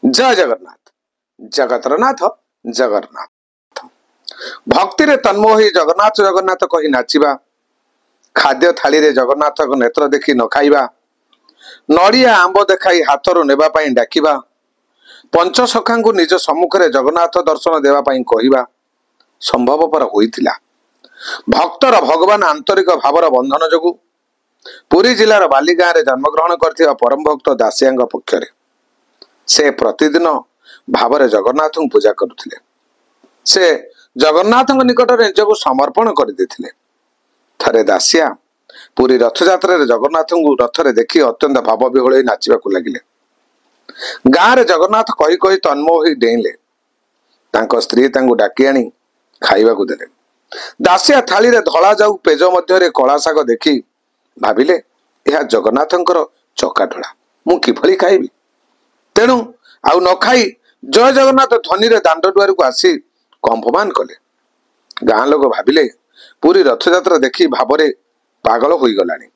जय जगन्नाथ। जगतर नाथ जगन्नाथ। भक्ति रे तन्मय होई जगन्नाथ जगन्नाथ कही नाचिबा, खाद्य थाली रे जगन्नाथ को नेत्र देखी न खाइबा, नड़िया आंब देखाई हाथरू नेबा पाई डाकिबा, पंच सखांकु निज सम्मुख रे जगन्नाथ दर्शन देवा पाई कहिबा संभवपर होइतिला। भक्तर भगवान आंतरिक भावर बंधन जोगु पुरी जिलार बाली गाँव रे जन्मग्रहण करथिबा परम भक्त दासियांग पक्षरे से प्रतिदिन भावरे जगन्नाथ पूजा करुथिले। से जगन्नाथ निकट निजक समर्पण करदेथिले। थरे दासिया पुरी रथयात्रा जगन्नाथ रथरे देखी अत्यंत भाव विह्वल नाचिबाकू लगिले। गाँव रे जगन्नाथ कही कही तन्मय होई डेइले। तांको स्त्री तांको डाकी आनी खाइबाकू देले। दासिया थाली रे धला जाऊ पेज मध्य कला शाग देखी भाविले यह जगन्नाथंकर चकाढोला, मु किभली खाइबी। तेणु आउ न खाई जय जगन्नाथ ध्वनि रे दांड दुआर को आसी कंपमान कले। गाँ लोक भाविले पूरी रथयात्रा देखी भावरे पागल होई गलानी।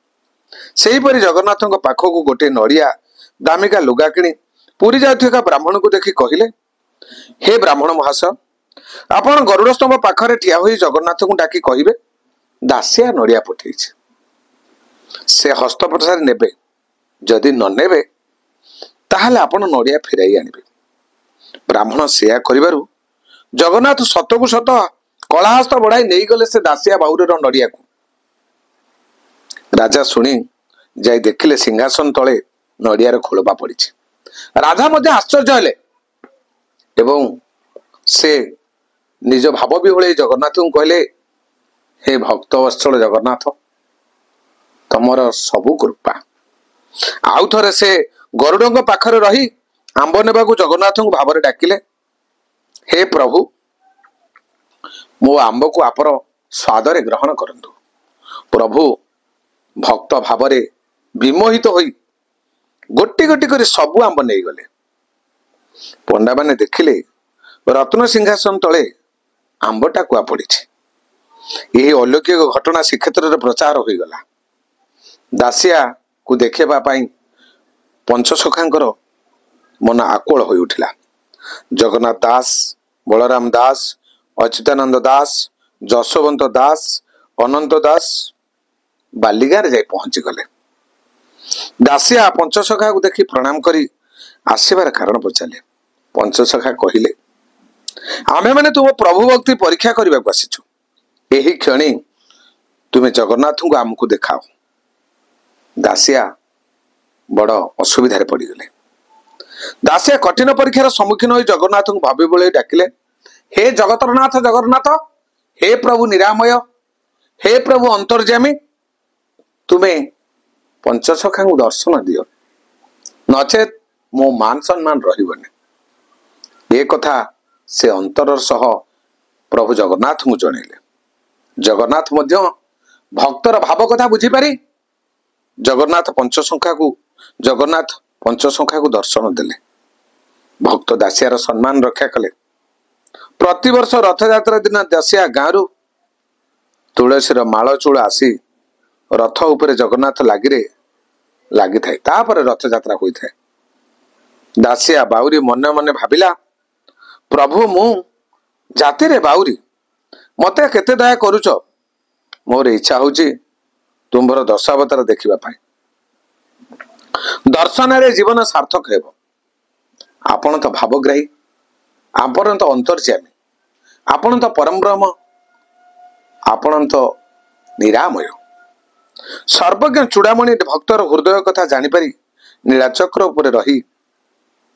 सेहीपरि जगन्नाथଙ୍କ पाखକୁ गोटे नड़िया दामिका लुगा किणी पूरी जाउथिका ब्राह्मण को देखी कहिले, हे ब्राह्मण महाशय, आपण गरुड़ स्तंभ पाखरे ठिया होई जगन्नाथ को डाकी कहिबे दासिया नड़िया पठेइছে, से हस्त प्रसार नेबे, जदि न नेबे ताहले आपण नड़िया फेराई आनिबे। ब्राह्मण सेया करिबारु जगन्नाथ सतकु सत कलाहस्त बढ़ाई नहीं गले से दासिया बाहुर नड़िया को। राजा शुणी जाई देखिले सिंहासन तले नड़ियार खोलपा पड़ी। राजा मध्य आश्चर्य हेले एवं से निज भाव विह्वल जगन्नाथ को कहले, हे भक्त वत्सल जगन्नाथ, तमर सबु कृपा। आउ थरे से गरुड़ पाखरे रही आंब नेबाकू जगन्नाथ को भाव डाकिले, हे प्रभु, मो आंब को आपर स्वादरे ग्रहण करंतु। प्रभु भक्त भावरे विमोहित होई गोटी गोटी करी सबु आंब नहीं गले। पंडा माने देखिले रत्न सिंहासन तले आंबटा कुआ पड़ी। यही अलौकिक घटना श्रीक्षेत्र प्रचार हो गला। दासिया को देखा पंचसखांकर मन आकुल हो उठिला। जगन्नाथ दास, बलराम दास, अच्युतानंद दास, जशवंत दास, अनंत दास बालिगार जाई पहुंची गले। दासिया पंचसखा को देखी प्रणाम करी आसीबार कारण पचारे। पंचसखा कहिले, आमे माने तुम प्रभु भक्ति परीक्षा करबा को आसीछु। एही क्षणी तुमे जगन्नाथ को आमको देखाओ। दासिया बड़ असुविधार पड़ी गले। दासिया कठिन परीक्षार सम्मुखीन हो जगन्नाथ को भावी बोले डाकिले, हे जगतरनाथ जगन्नाथ, हे प्रभु निरामय, हे प्रभु अंतर्जामी, तुमे पंचसखा को दर्शन दियो, नचेत मो मान सम्मान रहिबने। ए कथा से अंतर सह प्रभु जगन्नाथ को जणैले। जगन्नाथ मध्य भक्तर भाव कथा बुझी पारी जगन्नाथ पंचसखा को दर्शन देले। भक्त दासियार सम्मान रक्षा कले। प्रतिवर्ष रथयात्रा दिन दासिया गाँव तुलसीर माल चूड़ आसी रथ उपरे जगन्नाथ लगी थाए। तापर रथयात्रा होई थाए। दासिया बाउरी मन मन भाविला, प्रभु मु जाति रे बाउरी, मते केते दया करूच। मोर इच्छा होची तुम्भर दशावतार देखिबा पाई। दर्शन रे जीवन सार्थक हेबो। आपण तो भावग्राही, आपण तो अंतर्यामी, आपण तो परम ब्रह्म, आपण तो निरामय। सर्वज्ञ चूड़ामणि भक्तर हृदय कथा जानिपारी नीलाचक्र उपरे रही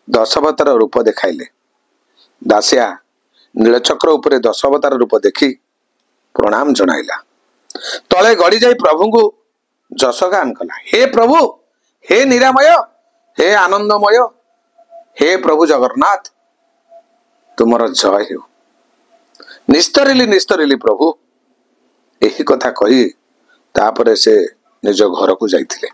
दशावतार रूप देखाइले। दासिया नीलचक्र उपरे दशावतार रूप देखी प्रणाम जनाइला। तले गड़ी जाई प्रभु को जशगान कला, हे प्रभु, हे निरामय, हे आनंदमय, हे प्रभु जगन्नाथ, तुमर जय हो। निस्तरिली प्रभु, यही कथा कही तापरे से निज घर को जाइथिले।